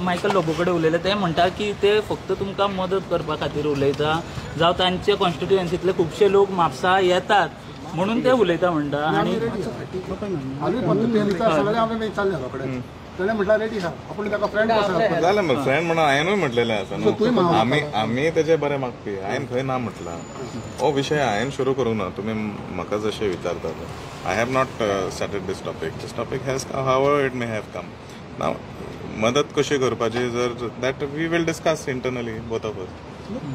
Michael Lobo कडेन उलयले ते म्हणटा की ते फक्त तुमकां मदत करपा खातीर उलयता जावं तांचे कॉन्स्टिट्युएन्सींतले खुबशे लोक म्हापसा येतात म्हणून ते उलयता म्हणटा आनी जालें मग फ्रेंड म्हणून हांवेंनूय म्हटलेलें आसा न्हू आमी तेजे बरे मागपी हांवें खंय ना म्हटलां हो विशय हांवें सुरू करूंक ना तुमी म्हाका जशें विचारतात I have not started this topic has however it may have come now मदत कशी करपाची जर that we will discuss internally both of us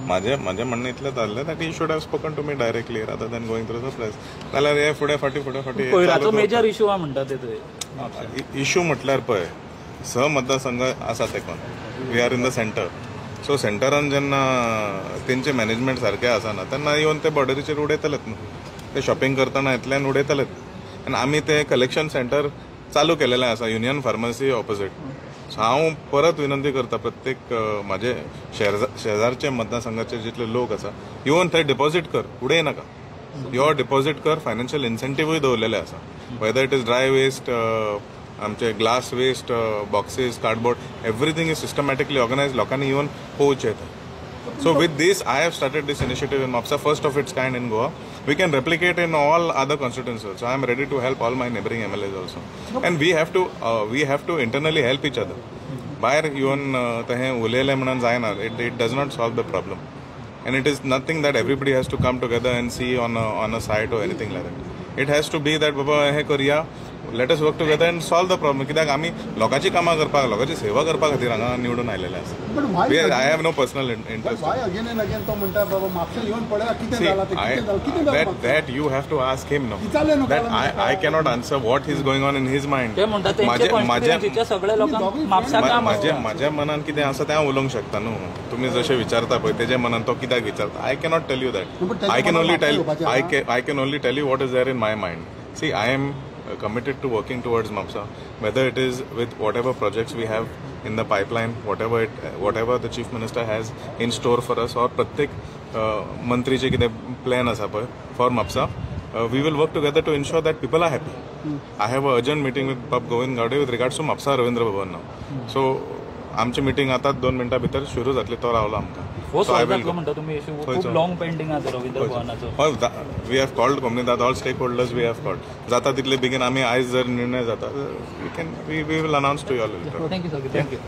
माझे म्हणणं इतलें जाल्लें that he should have spoken to me directly rather than going through the press जाल्यार हे फुडें फाटी कोयराचो मेजर इशू हा म्हणटा ते थंय इशू म्हटल्यार पळय मतदारसंघ आसा तेकोन we are in the centre so सेंटरान जेन्ना तेंचे मॅनेजमेंट सारकें आसना तेन्ना येवन ते बॉर्डरीचेर उडयतलेत न्हू ते शॉपिंग करतना येतल्यान उडयतलेत आनी आमी ते कलेक्शन सेंटर चालू केलेलें आसा युनियन फार्मसी ऑपोजीट सो हांव परत विनंती करता प्रत्येक म्हाजे शेजारचे मतदारसंघाचे जितले लोक आसा येवन थंय डिपॉझीट कर उडय नाका यो डिपॉझीट कर फायनान्शियल इन्सेंटिव्हूय दवरलेले आसा whether it is dry waste आमचे glass waste boxes cardboard everything is systematically organise लोकांनी येवन पोवचे so with this I have started this initiative in Mapusa first of its kind in Goa we can replicate in all other constituencies so I am ready to help all my neighboring MLAs also and we have to internally help each other भायर येवन तें उलयलें म्हणून जायना it does not solve the problem and it is nothing that everybody has to come together and see on a site or anything like that it has to be that बाबा हे करूया let us work together and solve the problem कित्याक आमी लोकांची कामां करपाक लोकांची सेवा करपा खातीर हांगा निवडून आयलेले आसा I have no personal interest that you have to ask him no that I cannot answer what is going on in his mind माझ्या मनान कितें आसा तें हांव उलोवंक शकता न्हू तुमी जशें विचारता पळय तेजे मनान तो कित्याक विचारता I cannot tell you that I can only tell you what is there in my mind see I am committed to working towards MAPSA whether it is with whatever projects we have in the pipeline whatever the chief minister has in store for us or pratyek mantri je kide plan asa pay for MAPSA we will work together to ensure that people are happy I have a urgent meeting with Pap Govind Gade with regards to MAPSA Ravindra Bhavan now so आमची meeting आता 2 मिनटां भितर सुरू जातली तो रावला आमकां so I will म्हणटा तुमी खूब लॉंग पेंडिंग आसा रवींद्र भवनाचो हय we have called company all stakeholders we have called जाता तितले बेगीन आमी आयज जर निर्णय जाता we will announce to you all thank you